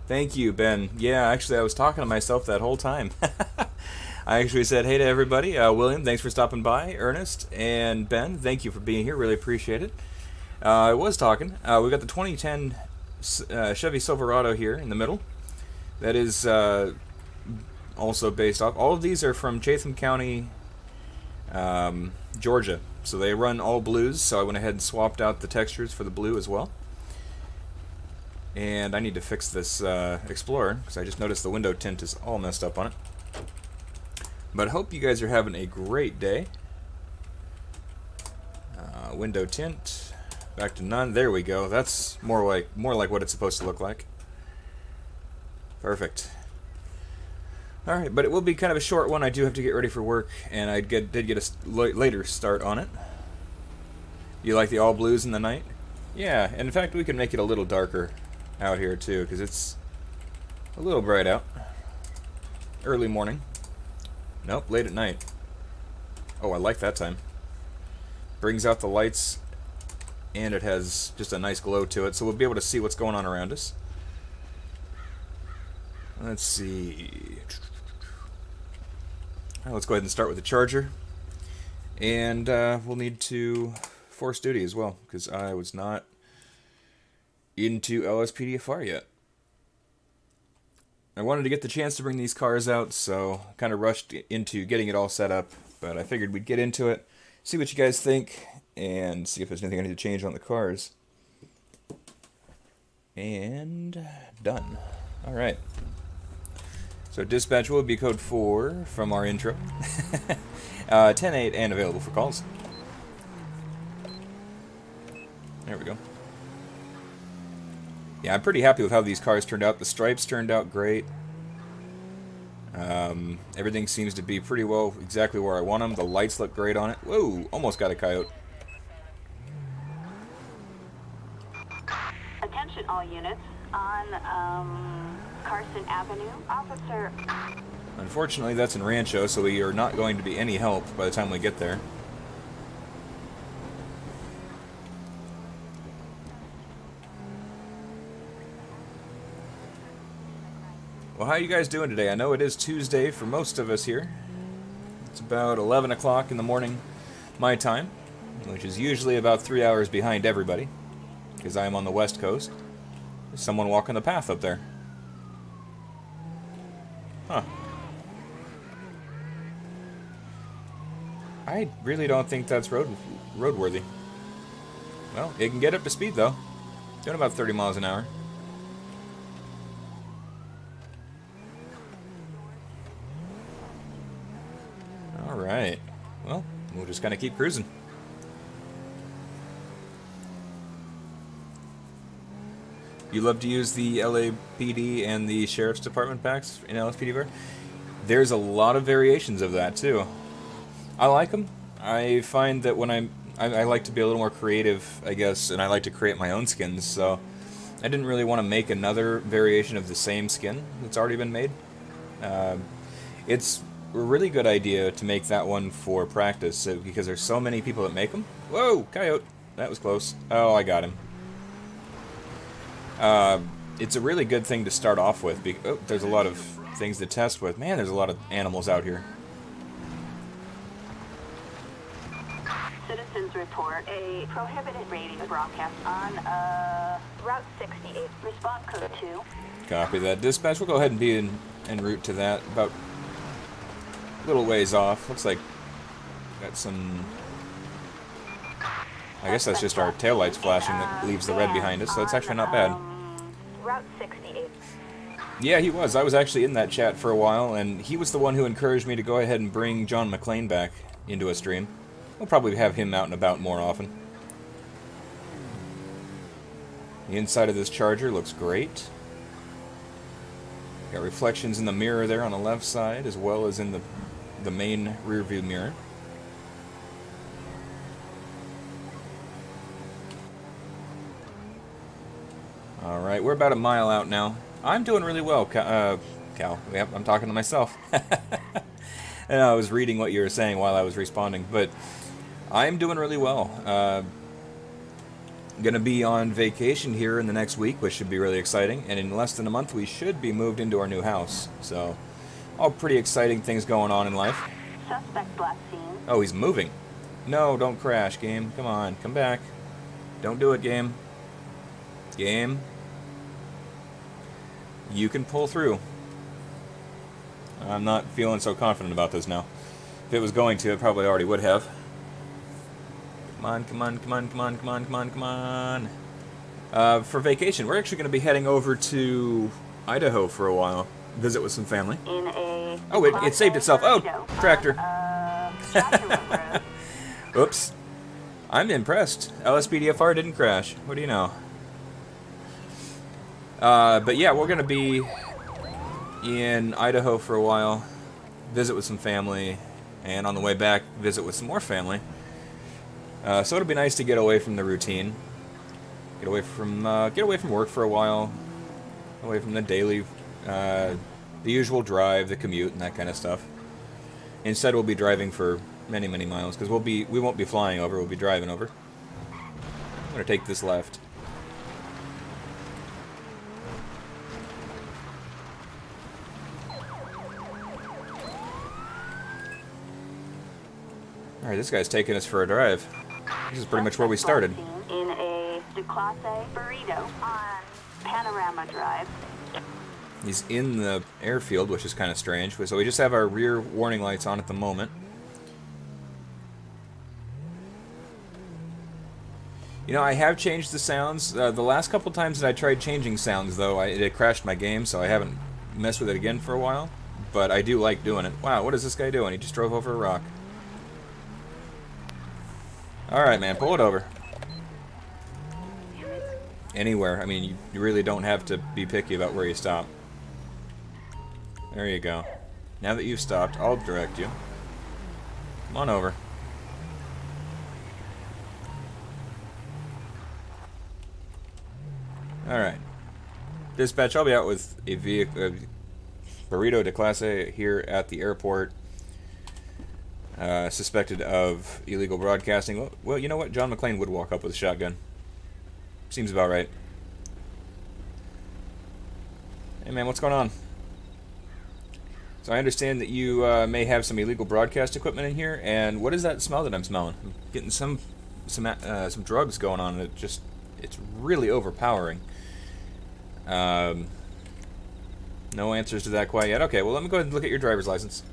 Thank you, Ben. Yeah, actually, I was talking to myself that whole time. I actually said hey to everybody. William, thanks for stopping by. Ernest and Ben, thank you for being here. Really appreciate it. I was talking. We've got the 2010 Chevy Silverado here in the middle. That is also based off. All of these are from Chatham County, Georgia. So they run all blues, so I went ahead and swapped out the textures for the blue as well. And I need to fix this Explorer, because I just noticed the window tint is all messed up on it. But I hope you guys are having a great day. Window tint, back to none. There we go. That's more like what it's supposed to look like. Perfect. Alright, but it will be kind of a short one. I do have to get ready for work, and I did get a later start on it. You like the all blues in the night? Yeah, and in fact we can make it a little darker out here too, because it's a little bright out. Early morning. Nope, late at night. Oh, I like that time. Brings out the lights, and it has just a nice glow to it, so we'll be able to see what's going on around us. Let's see. Alright, let's go ahead and start with the charger. And we'll need to force duty as well, because I was not into LSPDFR yet. I wanted to get the chance to bring these cars out, so kind of rushed into getting it all set up, but I figured we'd get into it, see what you guys think, and see if there's anything I need to change on the cars. And done. Alright. So dispatch will be code 4 from our intro. 10-8 and available for calls. There we go. Yeah, I'm pretty happy with how these cars turned out. The stripes turned out great. Everything seems to be pretty well exactly where I want them. The lights look great on it. Whoa, almost got a coyote. Attention all units on Carson Avenue. Officer. Unfortunately, that's in Rancho, so we are not going to be any help by the time we get there. Well, how are you guys doing today? I know it is Tuesday for most of us here. It's about 11 o'clock in the morning, my time, which is usually about 3 hours behind everybody, because I am on the West Coast. There's someone walking the path up there. Huh. I really don't think that's roadworthy. Well, it can get up to speed, though. Doing about 30 miles an hour. Alright. Well, we'll just kind of keep cruising. You love to use the LAPD and the Sheriff's Department packs in LSPDFR? There's a lot of variations of that, too. I like them. I find that when I like to be a little more creative, I guess, and I like to create my own skins, so I didn't really want to make another variation of the same skin that's already been made. It's a really good idea to make that one for practice, because there's so many people that make them. Whoa, coyote! That was close. Oh, I got him. It's a really good thing to start off with. Oh, there's a lot of things to test with. Man, there's a lot of animals out here. Citizens report a prohibited radio broadcast on Route 68. Response code 2. Copy that. Dispatch, we'll go ahead and be en route to that. About a little ways off. Looks like got some... I guess that's just our taillights flashing that leaves the red behind us, so it's actually not bad. Route 68. Yeah, he was. I was actually in that chat for a while, and he was the one who encouraged me to go ahead and bring John McClane back into a stream. We'll probably have him out and about more often. The inside of this Charger looks great. Got reflections in the mirror there on the left side, as well as in the main rear view mirror. Alright, we're about a mile out now. I'm doing really well, Cal. Yep, I'm talking to myself. And I was reading what you were saying while I was responding, but I'm doing really well. Going to be on vacation here in the next week, which should be really exciting. And in less than a month, we should be moved into our new house. So, all pretty exciting things going on in life. Suspect last seen. Oh, he's moving. No, don't crash, game. Come on, come back. Don't do it, game. Game. You can pull through. I'm not feeling so confident about this now. If it was going to, it probably already would have. Come on, come on, come on, come on, come on, come on, come on. For vacation, we're actually going to be heading over to Idaho for a while. Visit with some family. In a Oh, it saved itself. Oh, tractor. Oops. I'm impressed. LSPDFR didn't crash. What do you know? But yeah, we're going to be in Idaho for a while. Visit with some family. And on the way back, visit with some more family. So it'll be nice to get away from the routine. Get away from work for a while. Away from the daily, the usual drive, the commute, and that kind of stuff. Instead, we'll be driving for many, many miles because we won't be flying over. We'll be driving over. I'm gonna take this left. All right, this guy's taking us for a drive. This is pretty much where we started. In a Class A burrito on Panorama Drive. He's in the airfield, which is kind of strange. So we just have our rear warning lights on at the moment. You know, I have changed the sounds. The last couple times that I tried changing sounds, though, it crashed my game, so I haven't messed with it again for a while. But I do like doing it. Wow, what is this guy doing? He just drove over a rock. Alright, man, pull it over. Anywhere. I mean, you really don't have to be picky about where you stop. There you go. Now that you've stopped, I'll direct you. Come on over. Alright. Dispatch, I'll be out with a vehicle, burrito de clase here at the airport. Suspected of illegal broadcasting. Well, you know what? John McClane would walk up with a shotgun. Seems about right. Hey man, what's going on? So I understand that you may have some illegal broadcast equipment in here, and what is that smell that I'm smelling? I'm getting some drugs going on. It's really overpowering. No answers to that quite yet. Okay, well let me go ahead and look at your driver's license.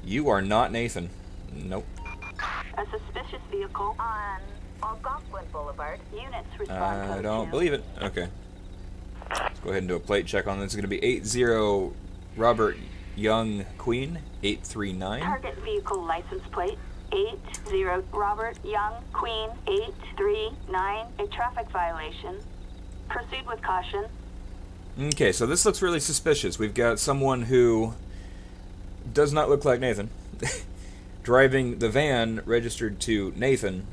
You are not Nathan. Nope. A suspicious vehicle on Algonquin Boulevard. Units respond I don't believe it. Okay. Let's go ahead and do a plate check on this. It's going to be 80 Robert Young Queen 839. Target vehicle license plate 80 Robert Young Queen 839. A traffic violation. Proceed with caution. Okay, so this looks really suspicious. We've got someone who does not look like Nathan driving the van registered to Nathan,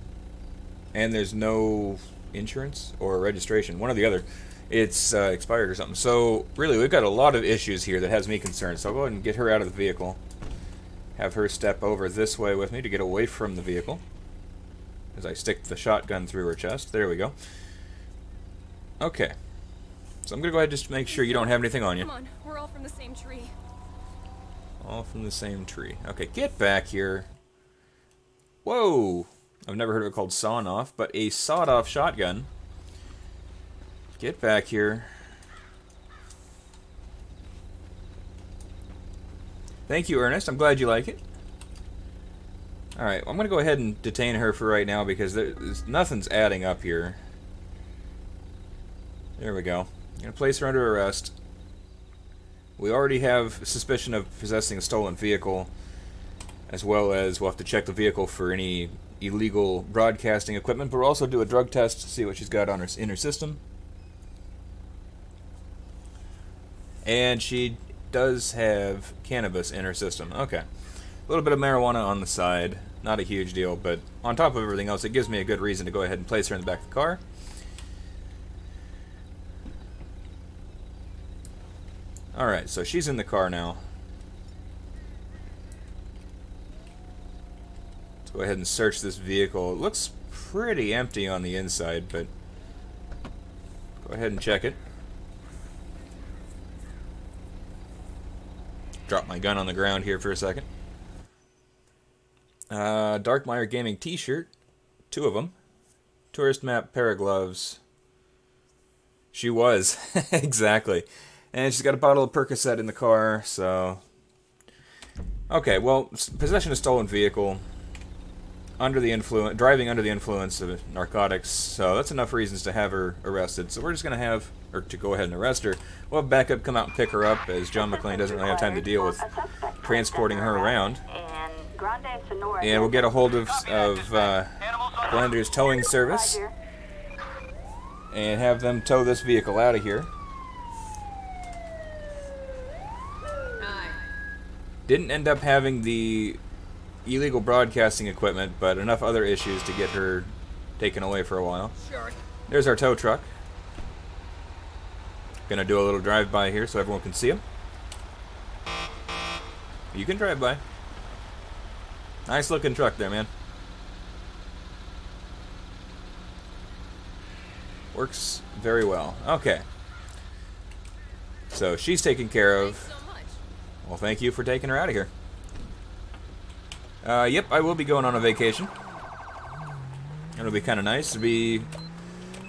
and there's no insurance or registration, one or the other. It's expired or something. So really, we've got a lot of issues here that has me concerned. So I'll go ahead and get her out of the vehicle, have her step over this way with me to get away from the vehicle as I stick the shotgun through her chest. There we go. Okay, so I'm gonna go ahead and just make sure you don't have anything on you. Come on, we're all from the same tree. All from the same tree. Okay, get back here. Whoa! I've never heard of it called sawn off, but a sawed-off shotgun. Get back here. Thank you, Ernest. I'm glad you like it. Alright, I'm going to go ahead and detain her for right now because nothing's adding up here. There we go. I'm going to place her under arrest. We already have suspicion of possessing a stolen vehicle, as well as we'll have to check the vehicle for any illegal broadcasting equipment, but we'll also do a drug test to see what she's got on her in her system. And she does have cannabis in her system. Okay. A little bit of marijuana on the side. Not a huge deal, but on top of everything else, it gives me a good reason to go ahead and place her in the back of the car. Alright, so she's in the car now. Let's go ahead and search this vehicle. It looks pretty empty on the inside, but go ahead and check it. Drop my gun on the ground here for a second. Darkmeyer Gaming t-shirt. 2 of them. Tourist map, pair of gloves. She was. Exactly. And she's got a bottle of Percocet in the car, so... Okay, well, possession of stolen vehicle. Under the influence, driving under the influence of narcotics, so that's enough reasons to have her arrested. So we're just going to have, or to go ahead and arrest her. We'll have backup come out and pick her up, as John McClane doesn't really have time to deal with transporting her around. And we'll get a hold of Blender's towing service and have them tow this vehicle out of here. Didn't end up having the illegal broadcasting equipment, but enough other issues to get her taken away for a while. There's our tow truck. Gonna do a little drive-by here so everyone can see him. You can drive by. Nice looking truck there, man. Works very well. Okay. So she's taken care of. Well, thank you for taking her out of here. Yep, I will be going on a vacation. It'll be kind of nice. It'll be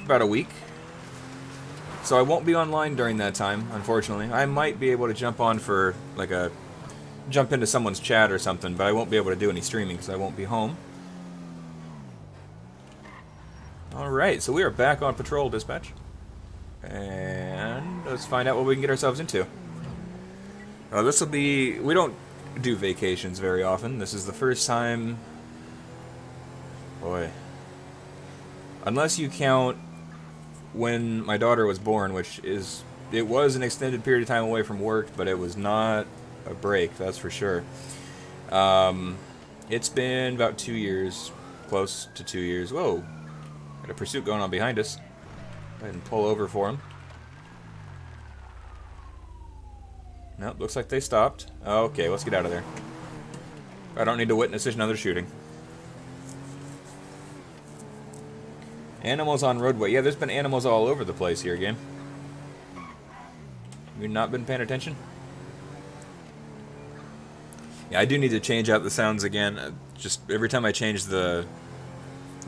about a week. So I won't be online during that time, unfortunately. I might be able to jump on for, like, jump into someone's chat or something, but I won't be able to do any streaming because I won't be home. Alright, so we are back on patrol, dispatch. And let's find out what we can get ourselves into. This will be... We don't do vacations very often. This is the first time... Boy. Unless you count when my daughter was born, which is... It was an extended period of time away from work, but it was not a break, that's for sure. It's been about 2 years. Close to 2 years. Whoa. Got a pursuit going on behind us. Go ahead and pull over for him. Nope, looks like they stopped. Okay, let's get out of there. I don't need to witness another shooting. Animals on roadway. Yeah, there's been animals all over the place here, game. You've not been paying attention? Yeah, I do need to change out the sounds again. Just every time I change the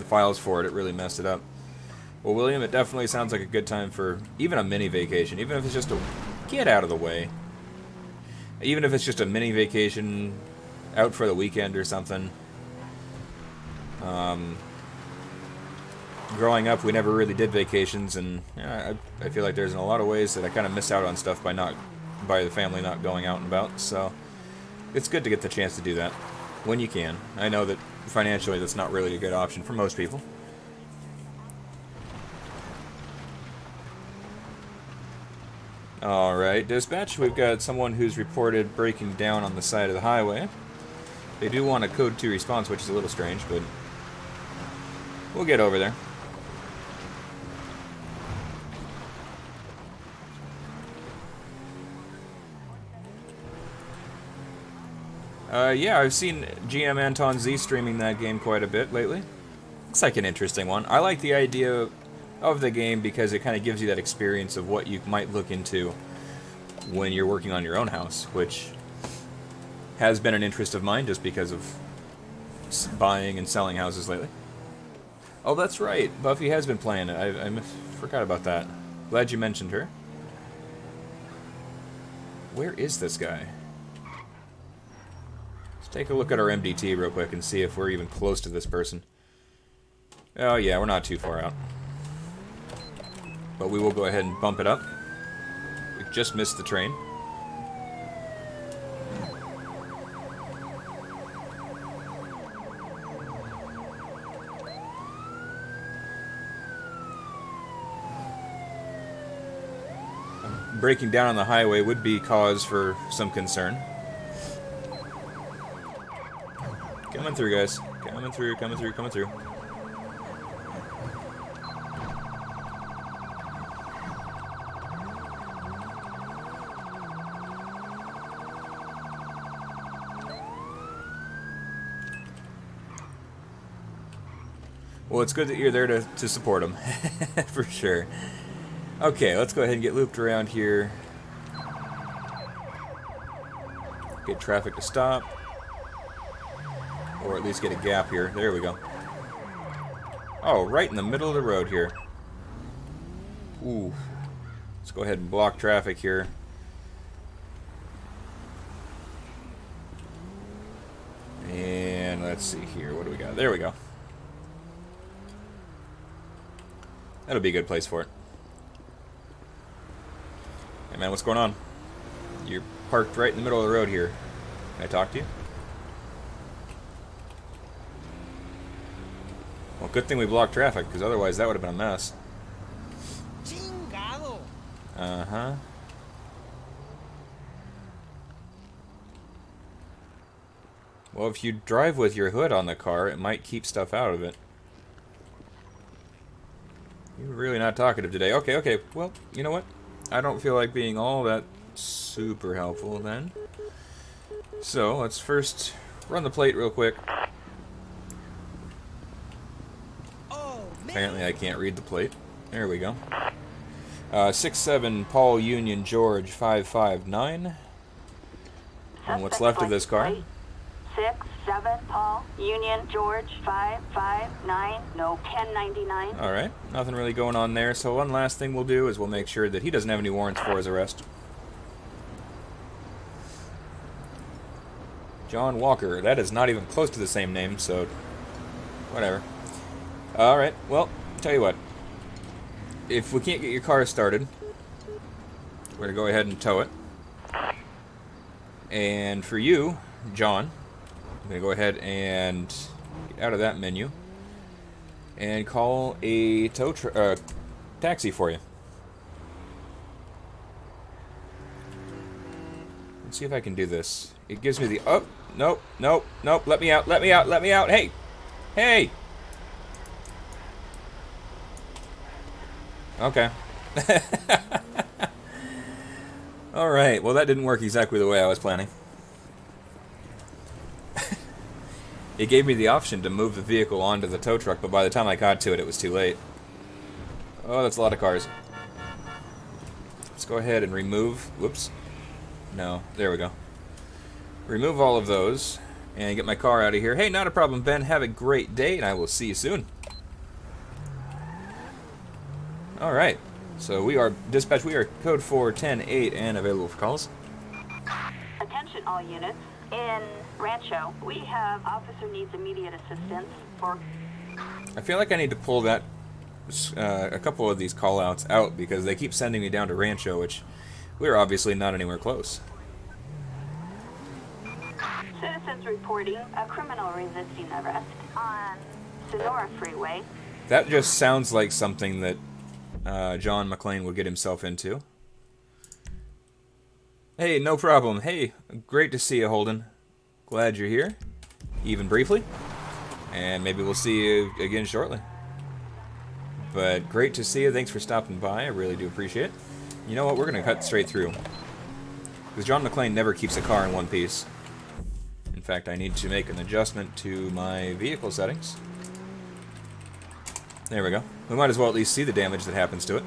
files for it, it really messed it up. Well, William, it definitely sounds like a good time for even a mini vacation, even if it's just a get out of the way. Even if it's just a mini vacation out for the weekend or something. Growing up, we never really did vacations, and I feel like there's in a lot of ways that I kind of miss out on stuff by the family not going out and about. So it's good to get the chance to do that when you can. I know that financially that's not really a good option for most people. Alright, dispatch, we've got someone who's reported breaking down on the side of the highway. They do want a code 2 response, which is a little strange, but we'll get over there. Yeah, I've seen GM Anton Z streaming that game quite a bit lately. Looks like an interesting one. I like the idea of the game because it kind of gives you that experience of what you might look into when you're working on your own house, which has been an interest of mine just because of buying and selling houses lately. Oh, that's right. Buffy has been playing it. I forgot about that. Glad you mentioned her. Where is this guy? Let's take a look at our MDT real quick and see if we're even close to this person. Oh yeah, we're not too far out. But we will go ahead and bump it up. We just missed the train. Breaking down on the highway would be cause for some concern. Coming through, guys. Coming through, coming through, coming through. Well, it's good that you're there to support them, for sure. Okay, let's go ahead and get looped around here. Get traffic to stop. Or at least get a gap here. There we go. Oh, right in the middle of the road here. Ooh. Let's go ahead and block traffic here. And let's see here. What do we got? There we go. That'll be a good place for it. Hey man, what's going on? You're parked right in the middle of the road here. Can I talk to you? Well, good thing we blocked traffic, because otherwise that would have been a mess. Uh-huh. Well, if you drive with your hood on the car, it might keep stuff out of it. You're really not talkative today. Okay, okay. Well, you know what? I don't feel like being all that super helpful then. So, let's first run the plate real quick. Apparently I can't read the plate. There we go. 67 Paul Union George 559. And what's left of this car? 67 Paul Union George 559. No 1099. Alright, nothing really going on there. So one last thing we'll do is we'll make sure that he doesn't have any warrants for his arrest. John Walker. That is not even close to the same name, so whatever. Alright, well, tell you what. If we can't get your car started, we're going to go ahead and tow it. And for you, John, I'm going to go ahead and get out of that menu and call a taxi for you. Let's see if I can do this. It gives me the... Oh, nope, nope, nope, let me out, let me out, let me out. Hey! Hey! Okay. Alright, well that didn't work exactly the way I was planning. It gave me the option to move the vehicle onto the tow truck, but by the time I got to it, it was too late. Oh, that's a lot of cars. Let's go ahead and remove... Whoops. No, there we go. Remove all of those, and get my car out of here. Hey, not a problem, Ben. Have a great day, and I will see you soon. Alright, so we are dispatch. We are code 410-8 and available for calls. Attention all units. In Rancho, we have officer needs immediate assistance for... I feel like I need to pull that a couple of these call-outs out because they keep sending me down to Rancho, which we're obviously not anywhere close. Citizens reporting a criminal resisting arrest on Sonora Freeway. That just sounds like something that John McClane would get himself into. Hey, no problem. Hey, great to see you, Holden. Glad you're here, even briefly. And maybe we'll see you again shortly. But great to see you. Thanks for stopping by. I really do appreciate it. You know what? We're going to cut straight through. Because John McClane never keeps a car in one piece. In fact, I need to make an adjustment to my vehicle settings. There we go. We might as well at least see the damage that happens to it.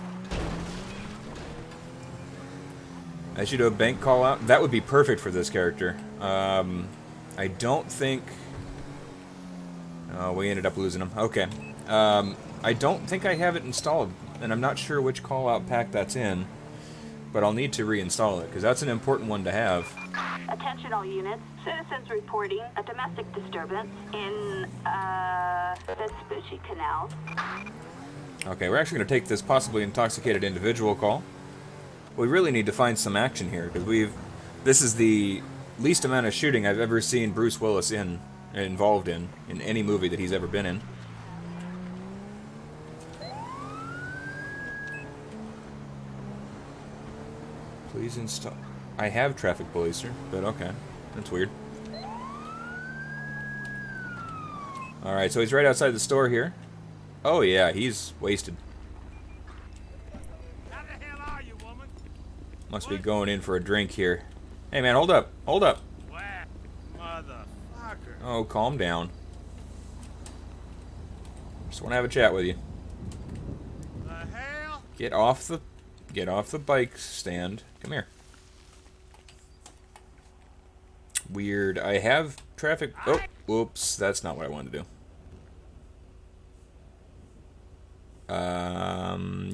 I should do a bank call out. That would be perfect for this character. I don't think... Oh, we ended up losing him. Okay. I don't think I have it installed, and I'm not sure which call out pack that's in, but I'll need to reinstall it, because that's an important one to have. Attention all units. Citizens reporting a domestic disturbance in Vespucci Canal. Okay, we're actually going to take this possibly intoxicated individual call. We really need to find some action here, because this is the least amount of shooting I've ever seen Bruce Willis involved in any movie that he's ever been in. Please install... I have traffic policer, but okay. That's weird. Alright, so he's right outside the store here. Oh yeah, he's wasted. How the hell are you, woman? Must be going in for a drink here. Hey man, hold up. Hold up. Whack, motherfucker. Oh, calm down. Just want to have a chat with you. The hell? Get off the bike stand. Come here. Weird. I have traffic. Oh, whoops. That's not what I wanted to do.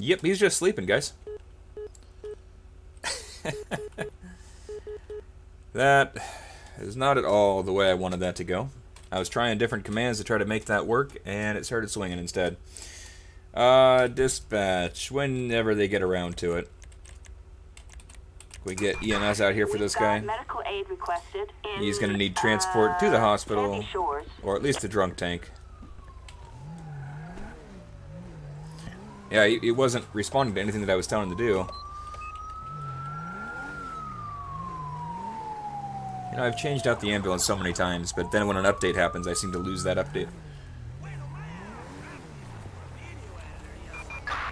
Yep, he's just sleeping, guys. That is not at all the way I wanted that to go. I was trying different commands to try to make that work, and it started swinging instead. Dispatch, whenever they get around to it. We get EMS out here for this guy. Medical aid requested in, He's going to need transport to the hospital, Sandy Shores. or at least the drunk tank. Yeah, he wasn't responding to anything that I was telling him to do. You know, I've changed out the ambulance so many times, but then when an update happens, I seem to lose that update.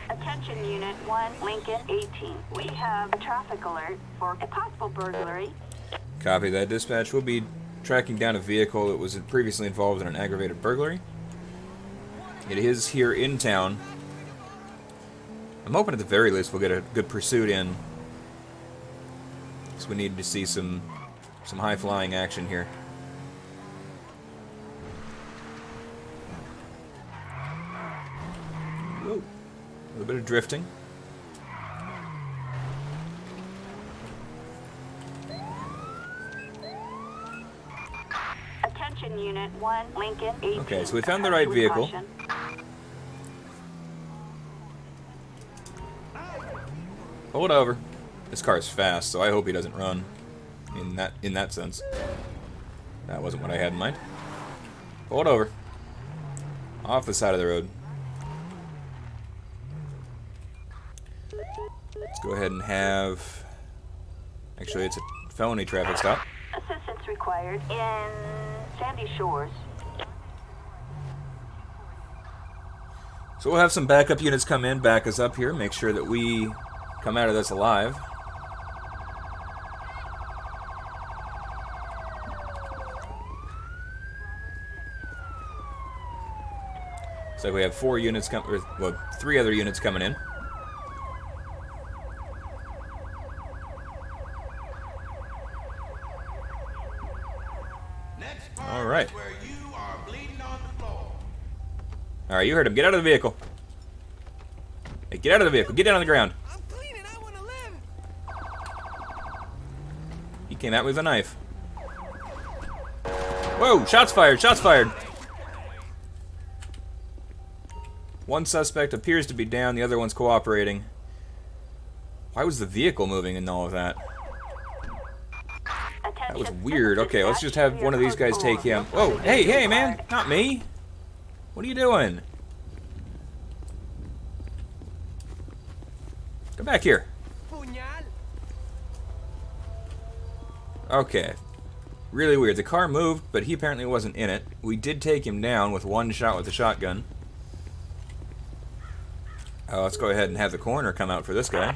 Attention Unit 1, Lincoln 18. We have a traffic alert for a possible burglary. Copy that, dispatch. We'll be tracking down a vehicle that was previously involved in an aggravated burglary. It is here in town. I'm hoping at the very least we'll get a good pursuit in. So we need to see some high-flying action here. Whoa. A little bit of drifting. Attention Unit 1, Lincoln 18. Okay, so we found the right vehicle. Caution. Hold over. This car is fast, so I hope he doesn't run. In that sense. That wasn't what I had in mind. Hold over. Off the side of the road. Let's go ahead and have... Actually, it's a felony traffic stop. Assistance required in Sandy Shores. So we'll have some backup units come in, back us up here, make sure that we come out of this alive. Looks like we have 4 units coming, well, 3 other units coming in. All right. All right, you heard him. Get out of the vehicle. Hey, get out of the vehicle. Get down on the ground. I'm clean and I want to live. He came at me with a knife. Whoa! Shots fired! Shots fired! One suspect appears to be down, the other one's cooperating. Why was the vehicle moving and all of that? That was weird. Okay, let's just have one of these guys take him. Whoa! Hey, hey, man! Not me! What are you doing? Come back here. Okay. Really weird. The car moved, but he apparently wasn't in it. We did take him down with one shot with the shotgun. Let's go ahead and have the coroner come out for this guy.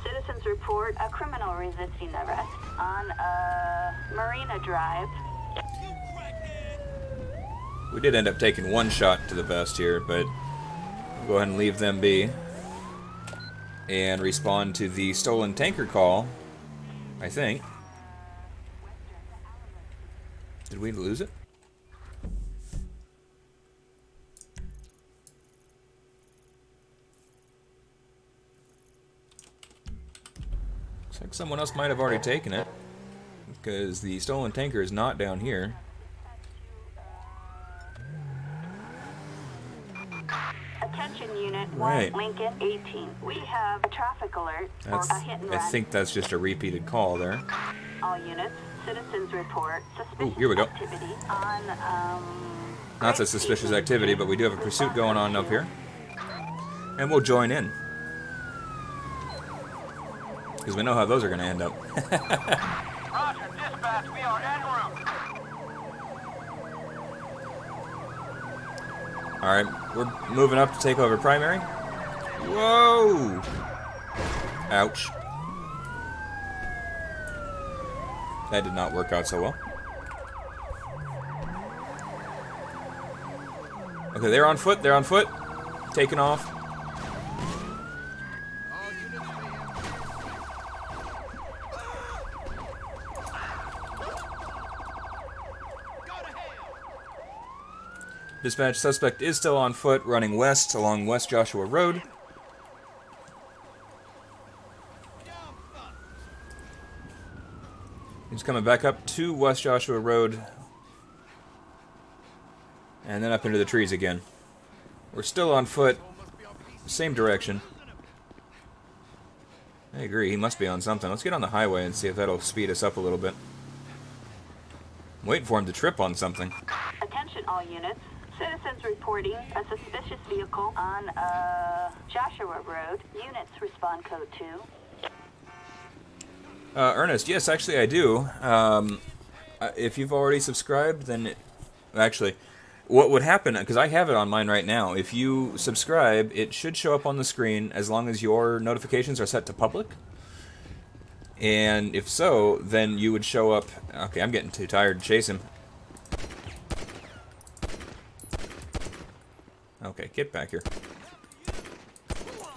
Citizens report a criminal resisting arrest on Marina Drive. We did end up taking one shot to the vest here, but we'll go ahead and leave them be. And respond to the stolen tanker call, I think. Did we lose it? Looks like someone else might have already taken it, because the stolen tanker is not down here. Attention Unit 1, Right. Lincoln 18. We have a traffic alert for a hit and I run. think that's just a repeated call there. All units, citizens report suspicious Ooh, here we go. activity on, Not a suspicious activity, but we do have a pursuit going on up here. And we'll join in. Because we know how those are going to end up. Roger, dispatch, we are en route. Alright, we're moving up to take over primary. Whoa! Ouch. That did not work out so well. Okay, they're on foot. They're on foot. Taking off. Dispatch, suspect is still on foot, running west along West Joshua Road. He's coming back up to West Joshua Road. And then up into the trees again. We're still on foot. Same direction. I agree, he must be on something. Let's get on the highway and see if that'll speed us up a little bit. I'm waiting for him to trip on something. Attention all units. Citizens reporting a suspicious vehicle on Joshua Road. Units respond code 2. Ernest, yes, actually I do. If you've already subscribed, then... Actually, what would happen, because I have it on mine right now, if you subscribe, it should show up on the screen as long as your notifications are set to public. And if so, then you would show up... Okay, I'm getting too tired to chase him. Okay, get back here.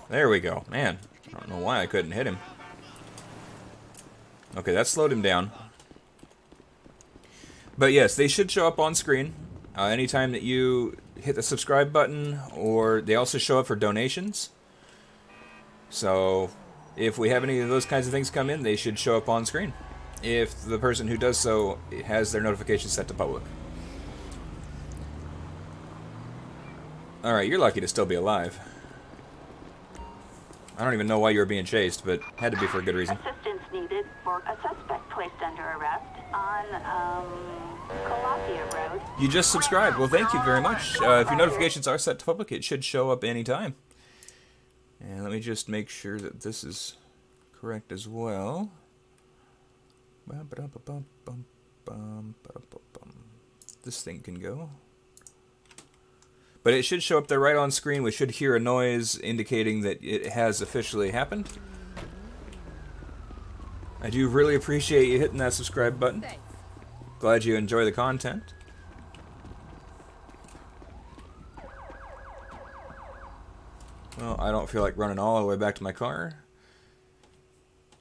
There we go. Man, I don't know why I couldn't hit him. Okay, that slowed him down. But yes, they should show up on screen anytime that you hit the subscribe button, or they also show up for donations. So if we have any of those kinds of things come in, they should show up on screen if the person who does so has their notifications set to public. Alright, you're lucky to still be alive. I don't even know why you were being chased, but had to be for a good reason. Assistance needed for a suspect placed under arrest on Columbia Road. You just subscribed. Well, thank you very much. If your notifications are set to public, it should show up anytime. And let me just make sure that this is correct as well. This thing can go. But it should show up there right on screen. We should hear a noise indicating that it has officially happened. I do really appreciate you hitting that subscribe button. Glad you enjoy the content. Well, I don't feel like running all the way back to my car.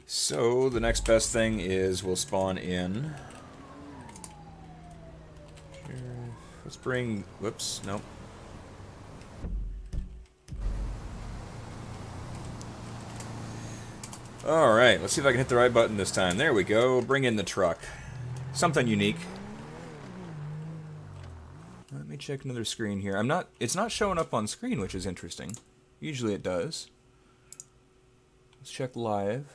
So, the next best thing is we'll spawn in. Let's bring... Whoops, nope. Alright, let's see if I can hit the right button this time. There we go. Bring in the truck. Something unique. Let me check another screen here. It's not showing up on screen, which is interesting. Usually it does. Let's check live.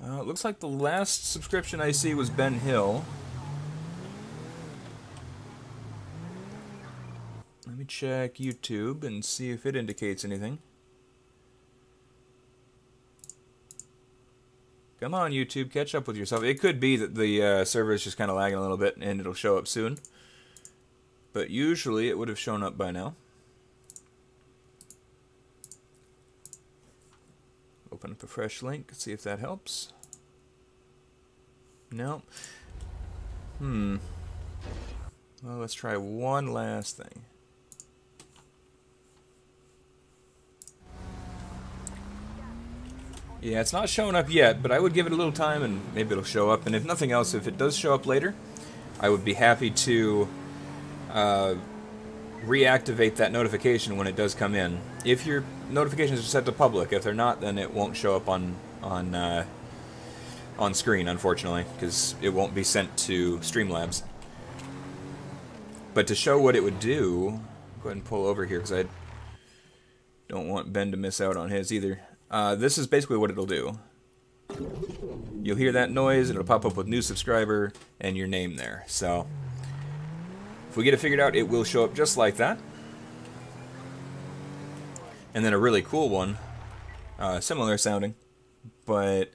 It looks like the last subscription I see was Ben Hill. Let me check YouTube and see if it indicates anything. Come on, YouTube, catch up with yourself. It could be that the server is just kind of lagging a little bit and it'll show up soon. But usually it would have shown up by now. Open up a fresh link, see if that helps. No. Well, let's try one last thing. Yeah, it's not showing up yet, but I would give it a little time and maybe it'll show up. And if nothing else, if it does show up later, I would be happy to reactivate that notification when it does come in. If your notifications are set to public, if they're not, then it won't show up on screen, unfortunately, because it won't be sent to Streamlabs. But to show what it would do, go ahead and pull over here because I don't want Ben to miss out on his either. This is basically what it'll do. You'll hear that noise, it'll pop up with new subscriber and your name there. So, if we get it figured out, it will show up just like that. And then a really cool one, similar sounding, but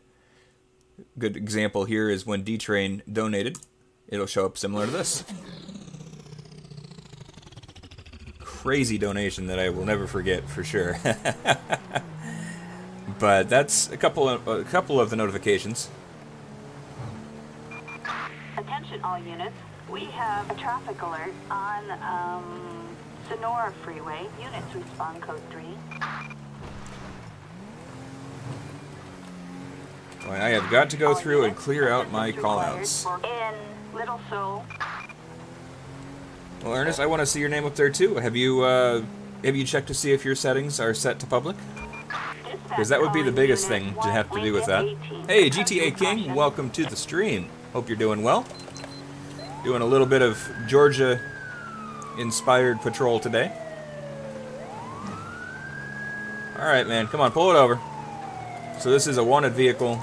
good example here is when D-Train donated, it'll show up similar to this. Crazy donation that I will never forget for sure. But that's a couple of the notifications. Attention all units. We have a traffic alert on Sonora Freeway. Units respond code 3. Boy, I have got to go through and clear out my callouts. In Little Seoul. Well, Ernest, I want to see your name up there too. Have you checked to see if your settings are set to public? Because that would be the biggest thing to have to do with that. Hey, GTA King, welcome to the stream. Hope you're doing well. Doing a little bit of Georgia-inspired patrol today. Alright, man, come on, pull it over. So this is a wanted vehicle.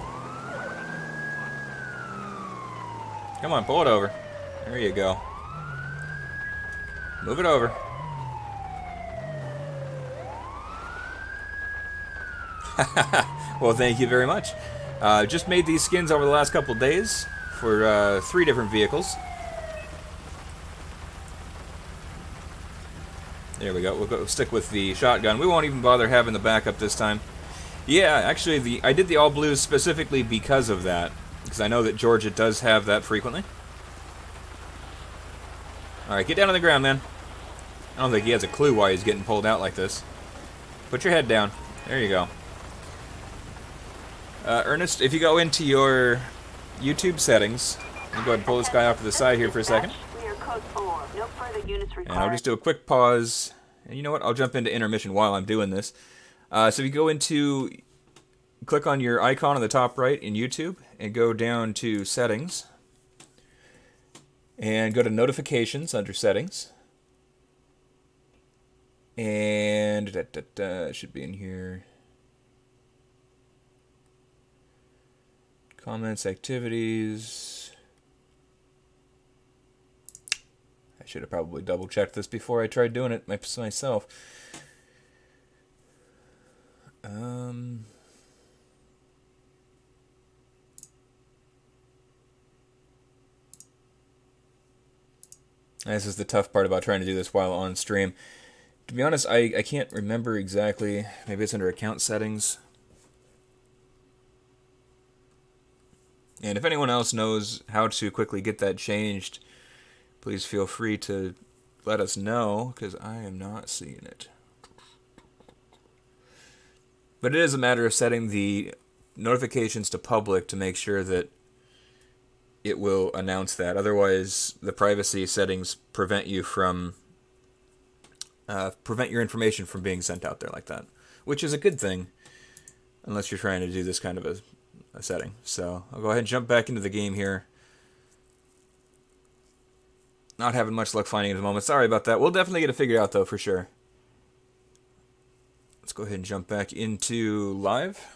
Come on, pull it over. There you go. Move it over. Well, thank you very much. Just made these skins over the last couple days for 3 different vehicles. There we go. We'll go stick with the shotgun. We won't even bother having the backup this time. Yeah, actually, I did the all blues specifically because of that, because I know that Georgia does have that frequently. All right, get down on the ground, man. I don't think he has a clue why he's getting pulled out like this. Put your head down. There you go. Ernest, if you go into your YouTube settings, I'll go ahead and pull this guy off to the side here for a second. And I'll just do a quick pause. And you know what? I'll jump into intermission while I'm doing this. So if you go into, click on your icon on the top right in YouTube, and go down to Settings. And go to Notifications under Settings. And it should be in here. Comments, activities. I should have probably double checked this before I tried doing it myself. This is the tough part about trying to do this while on stream. To be honest, I can't remember exactly. Maybe it's under account settings. And if anyone else knows how to quickly get that changed, please feel free to let us know, because I am not seeing it. But it is a matter of setting the notifications to public to make sure that it will announce that. Otherwise, the privacy settings prevent you from prevent your information from being sent out there like that, which is a good thing, unless you're trying to do this kind of a setting. So I'll go ahead and jump back into the game here. Not having much luck finding it at the moment. Sorry about that. We'll definitely get it figured out though, for sure. Let's go ahead and jump back into live.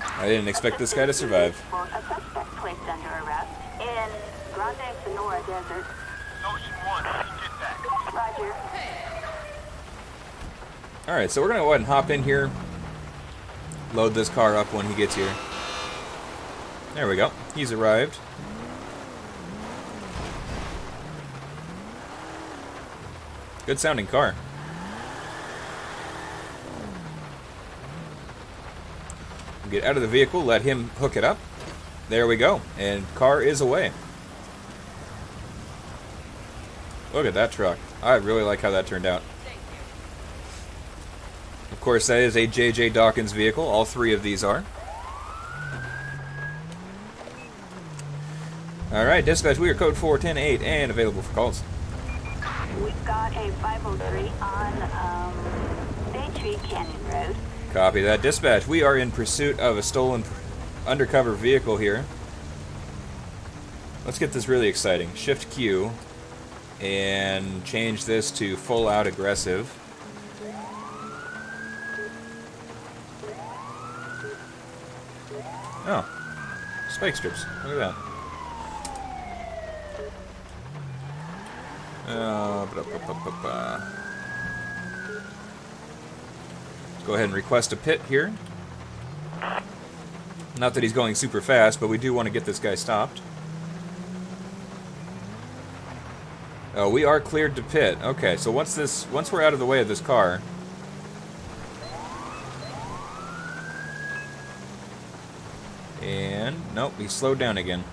I didn't expect this guy to survive. A suspect placed under arrest in Grande Sonora Desert. Ocean 1, get that. Roger. Alright, so we're going to go ahead and hop in here. Load this car up when he gets here. There we go. He's arrived. Good sounding car. Get out of the vehicle, let him hook it up. There we go. And car is away. Look at that truck. I really like how that turned out. Of course, that is a J.J. Dawkins vehicle. All 3 of these are. Alright, dispatch, we are code 4108 and available for calls. We've got a 503 on Bay Tree Canyon Road. Copy that. Dispatch, we are in pursuit of a stolen undercover vehicle here. Let's get this really exciting. Shift Q and change this to full out aggressive. Oh, spike strips. Look at that. Let's go ahead and request a pit here. Not that he's going super fast, but we do want to get this guy stopped. Oh, we are cleared to pit. Okay, so once we're out of the way of this car, and Nope, he slowed down again.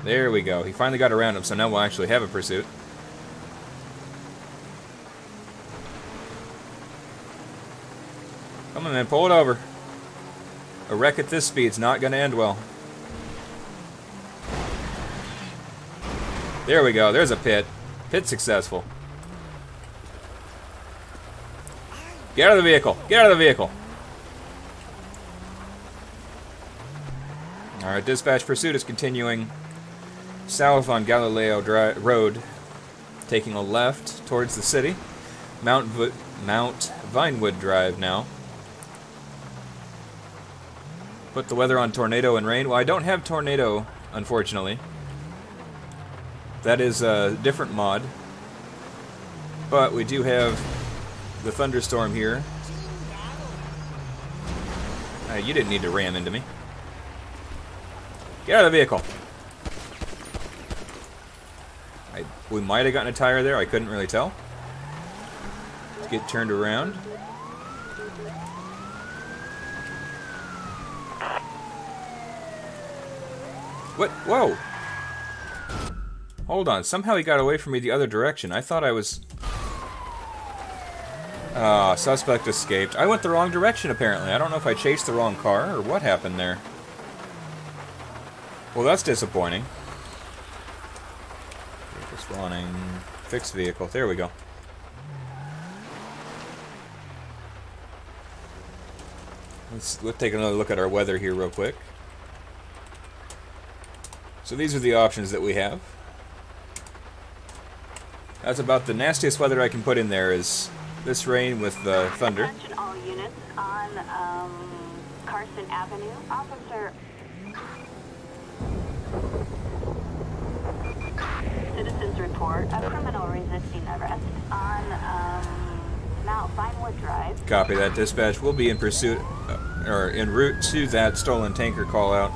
There we go. He finally got around him, so now we'll actually have a pursuit. Come on, man, pull it over. A wreck at this speed's not going to end well. There we go. There's a pit. Pit successful. Get out of the vehicle. Get out of the vehicle. Alright, dispatch pursuit is continuing south on Galileo Road, taking a left towards the city. Mount Vinewood Drive now. Put the weather on tornado and rain. Well, I don't have tornado, unfortunately. That is a different mod. But we do have the thunderstorm here. You didn't need to ram into me. Get out of the vehicle. We might have gotten a tire there. I couldn't really tell. Let's get turned around. What? Whoa! Hold on. Somehow he got away from me the other direction. I thought I was... suspect escaped. I went the wrong direction, apparently. I don't know if I chased the wrong car or what happened there. Well, that's disappointing. Vehicle spawning. Fixed vehicle. There we go. Let's take another look at our weather here real quick. So these are the options that we have. That's about the nastiest weather I can put in there is this rain with the thunder. Attention all units on Carson Avenue. Officer. Citizens report a criminal resisting arrest on Mount Vinewood Drive. Copy that, dispatch. We'll be in pursuit, or en route to that stolen tanker call out.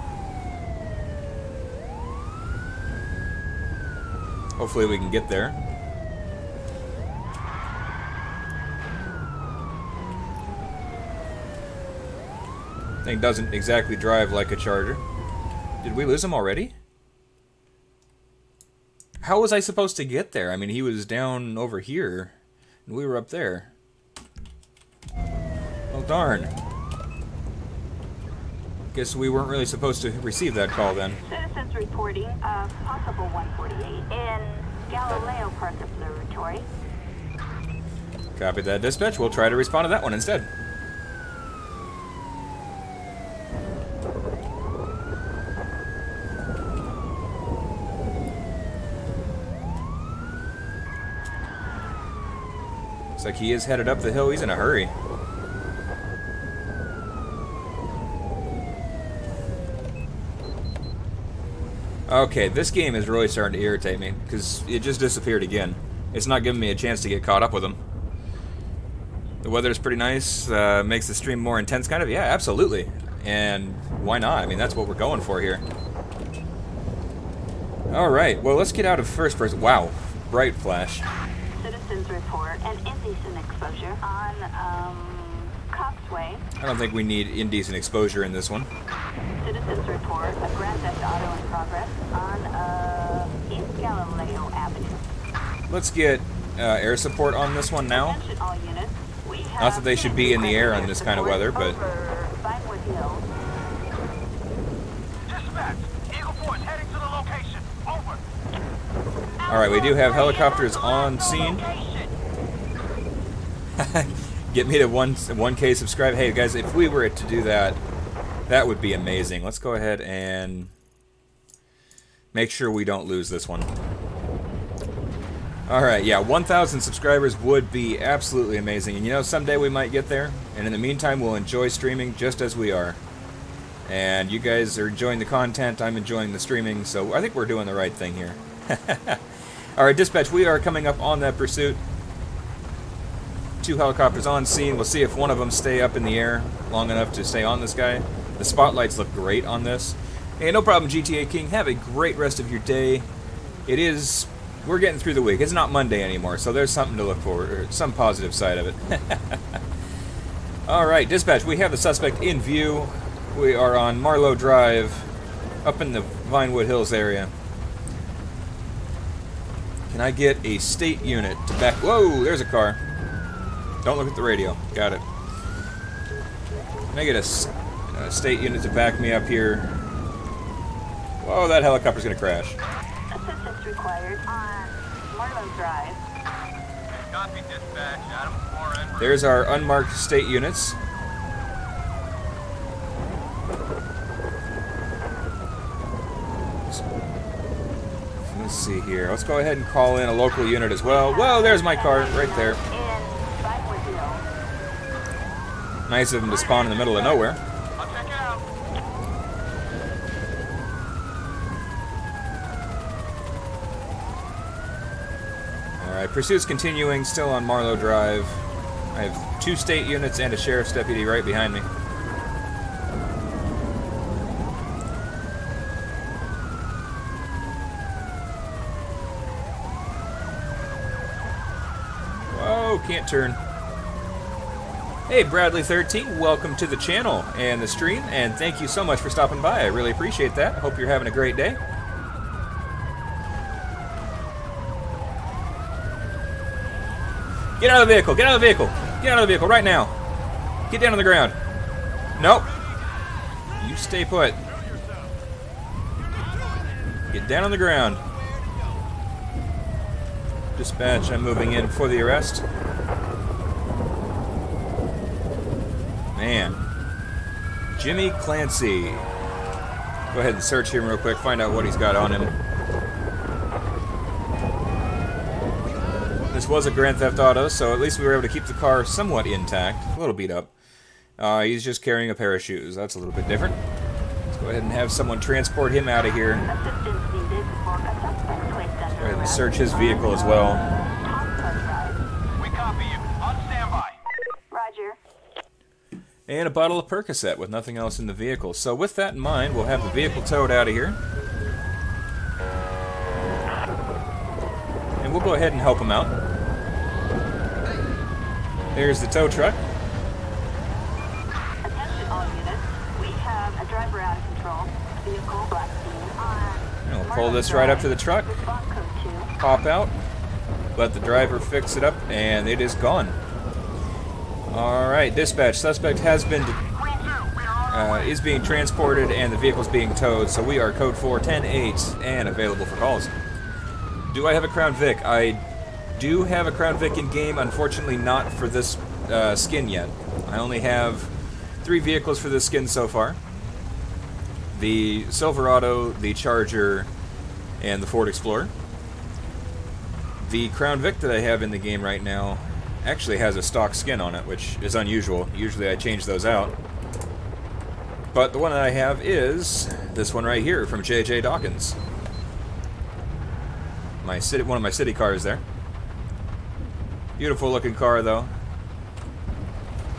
Hopefully we can get there. Thing doesn't exactly drive like a Charger. Did we lose him already? How was I supposed to get there? I mean, he was down over here, and we were up there. Oh, darn. Guess we weren't really supposed to receive that call then. Citizens reporting a possible 148 in Galileo Park Observatory. Copy that, dispatch. We'll try to respond to that one instead. Looks like he is headed up the hill. He's in a hurry. Okay, this game is really starting to irritate me, because it just disappeared again. It's not giving me a chance to get caught up with him. The weather's pretty nice, makes the stream more intense, kind of. Yeah, absolutely. And why not? I mean, that's what we're going for here. Alright, well, let's get out of first person. Wow, bright flash. Citizens report an indecent exposure on Coxway. I don't think we need indecent exposure in this one. Citizens report a Grand Theft Auto in progress on East Galileo Avenue. Let's get air support on this one now. Attention all units. We have Not that they should be in the air on this kind of weather, but... Vinewood Hill. Dispatch, Eagle Force heading to the location. Over. Alright, we do have helicopters on scene. Get me to 1K subscribe. Hey guys, if we were to do that, that would be amazing. Let's go ahead and make sure we don't lose this one. Alright, yeah, 1,000 subscribers would be absolutely amazing. And you know, someday we might get there. And in the meantime, we'll enjoy streaming just as we are. And you guys are enjoying the content, I'm enjoying the streaming, so I think we're doing the right thing here. Alright, dispatch, we are coming up on that pursuit. 2 helicopters on scene. We'll see if one of them stay up in the air long enough to stay on this guy. The spotlights look great on this. Hey, no problem, GTA King. Have a great rest of your day. We're getting through the week. It's not Monday anymore, so there's something to look forward to, some positive side of it. Alright, dispatch, we have the suspect in view. We are on Marlowe Drive, up in the Vinewood Hills area. Can I get a state unit to back... Whoa, there's a car. Don't look at the radio. Got it. Can I get a state unit to back me up here? Whoa, that helicopter's gonna crash. Assistance required on Marlowe Drive. Copy dispatch, Adam 4 en route. There's our unmarked state units. Let's see here. Let's go ahead and call in a local unit as well. Whoa, there's my car right there. Nice of them to spawn in the middle of nowhere. I'll check it out. Alright, pursuit's continuing, still on Marlowe Drive. I have 2 state units and a sheriff's deputy right behind me. Whoa, can't turn. Hey, Bradley13, welcome to the channel and the stream, and thank you so much for stopping by. I really appreciate that. Hope you're having a great day. Get out of the vehicle! Get out of the vehicle! Get out of the vehicle right now! Get down on the ground! Nope! You stay put. Get down on the ground. Dispatch, I'm moving in for the arrest. Man. Jimmy Clancy. Go ahead and search him real quick, find out what he's got on him. This was a Grand Theft Auto, so at least we were able to keep the car somewhat intact. A little beat up. He's just carrying a pair of shoes. That's a little bit different. Let's go ahead and have someone transport him out of here. Go ahead and search his vehicle as well. We copy you. On standby. Roger. And a bottle of Percocet with nothing else in the vehicle. So with that in mind, we'll have the vehicle towed out of here. And we'll go ahead and help him out. There's the tow truck. Attention all units. We have a driver out of control. Vehicle black scene on. And we'll pull this right up to the truck. Response code 2. Pop out. Let the driver fix it up, and it is gone. Alright, dispatch. Suspect has been is being transported and the vehicle's being towed, so we are code 410-8 and available for calls. Do I have a Crown Vic? I do have a Crown Vic in game, unfortunately not for this skin yet. I only have 3 vehicles for this skin so far. The Silverado, the Charger, and the Ford Explorer. The Crown Vic that I have in the game right now actually has a stock skin on it, which is unusual. Usually I change those out. But the one that I have is this one right here from J.J. Dawkins. One of my city cars there. Beautiful looking car though.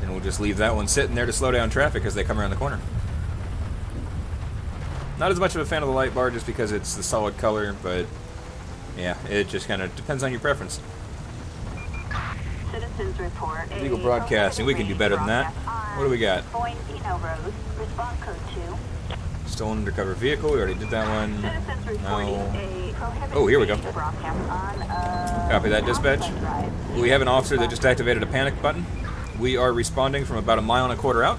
And we'll just leave that one sitting there to slow down traffic as they come around the corner. Not as much of a fan of the light bar just because it's the solid color, but yeah, it just kind of depends on your preference. Citizens report. Legal broadcasting, we can do better than that. What do we got? Response code 2. Stolen undercover vehicle, we already did that one. Citizens reporting a prohibited Oh, here we go. broadcast on Copy that, dispatch. We have an officer that just activated a panic button. We are responding from about 1.25 miles out.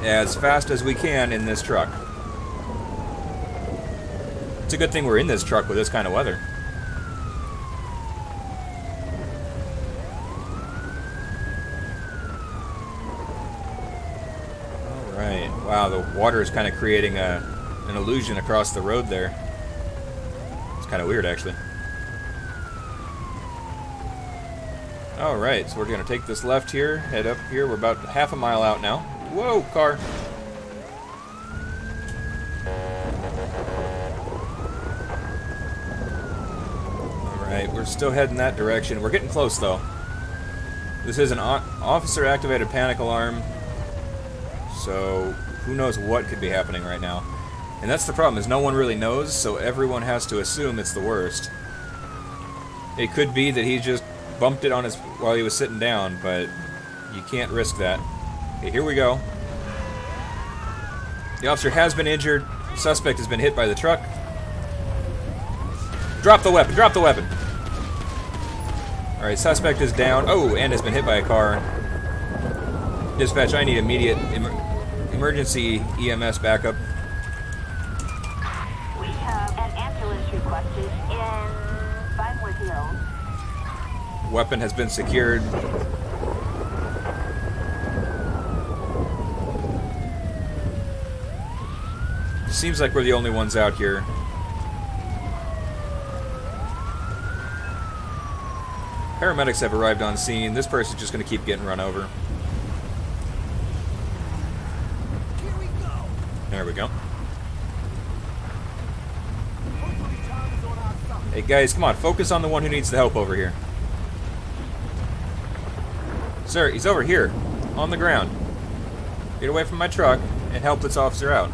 As fast as we can in this truck. It's a good thing we're in this truck with this kind of weather. Alright, wow, the water is kind of creating an illusion across the road there. It's kind of weird, actually. Alright, so we're going to take this left here, head up here. We're about 1/2 mile out now. Whoa, car! Alright, we're still heading that direction. We're getting close, though. This is an officer-activated panic alarm, so who knows what could be happening right now. And that's the problem, is no one really knows, so everyone has to assume it's the worst. It could be that he just bumped it on his while he was sitting down, but You can't risk that. Okay, here we go. The officer has been injured. The suspect has been hit by the truck. Drop the weapon, drop the weapon. Alright, suspect is down. Oh, and has been hit by a car. Dispatch, I need immediate emergency EMS backup. We have an ambulance requested in Vinewood Hills. Weapon has been secured. Seems like we're the only ones out here. Paramedics have arrived on scene. This person's just going to keep getting run over. There we go. Hey guys, come on, focus on the one who needs the help over here. Sir, he's over here, on the ground. Get away from my truck and help this officer out.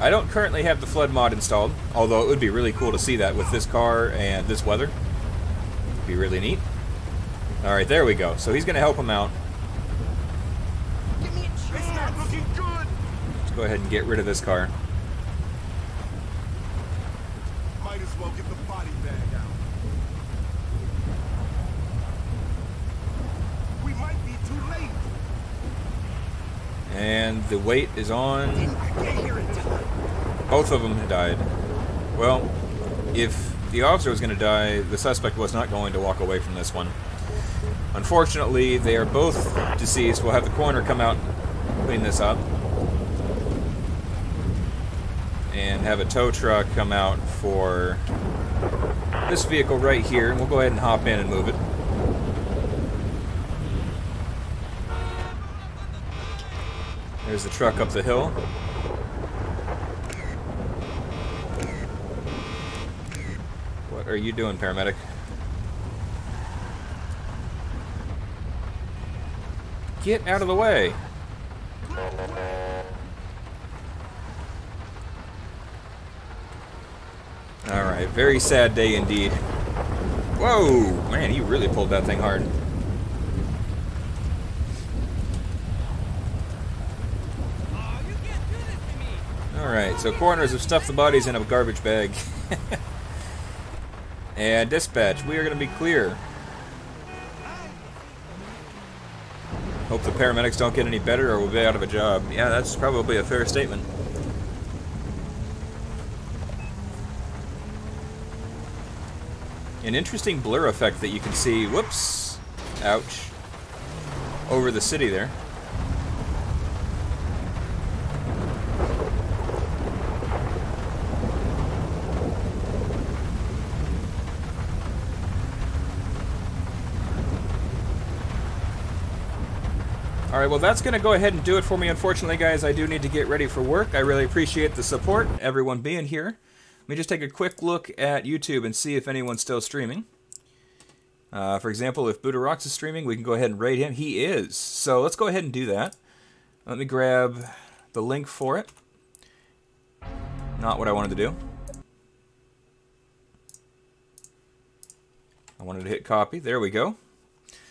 I don't currently have the flood mod installed, although it would be really cool to see that with this car and this weather. It'd be really neat. Alright, there we go. So he's going to help him out. Give me a chance. It's not looking good. Let's go ahead and get rid of this car. Might as well get the body bag out. We might be too late. And the weight is on. Get here in time. Both of them had died. Well, if the officer was going to die, the suspect was not going to walk away from this one. Unfortunately, they are both deceased. We'll have the coroner come out and clean this up. And have a tow truck come out for this vehicle right here. And we'll go ahead and hop in and move it. There's the truck up the hill. What are you doing, paramedic? Get out of the way! Alright, very sad day indeed. Whoa! Man, he really pulled that thing hard. Alright, so coroners have stuffed the bodies in a garbage bag. And dispatch, we are going to be clear. Hope the paramedics don't get any better or we'll be out of a job. Yeah, that's probably a fair statement. An interesting blur effect that you can see, whoops, ouch, over the city there. Alright, well that's going to go ahead and do it for me. Unfortunately, guys, I do need to get ready for work. I really appreciate the support, everyone being here. Let me just take a quick look at YouTube and see if anyone's still streaming. For example, if Buddha Rocks is streaming, we can go ahead and rate him. He is. So let's go ahead and do that. Let me grab the link for it. Not what I wanted to do. I wanted to hit copy. There we go.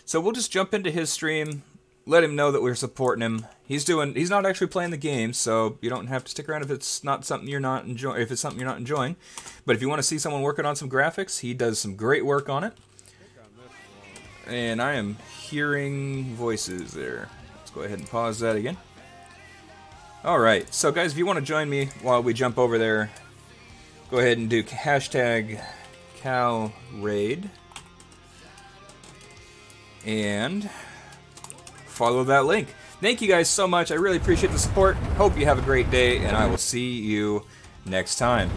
So we'll just jump into his stream. Let him know that we're supporting him. He's not actually playing the game, so you don't have to stick around if it's not something you're not enjoying. If it's something you're not enjoying, but if you want to see someone working on some graphics, he does some great work on it. And I am hearing voices there. Let's go ahead and pause that again. All right, so guys, if you want to join me while we jump over there, go ahead and do hashtag CalRaid and follow that link. Thank you guys so much. I really appreciate the support. Hope you have a great day, and I will see you next time.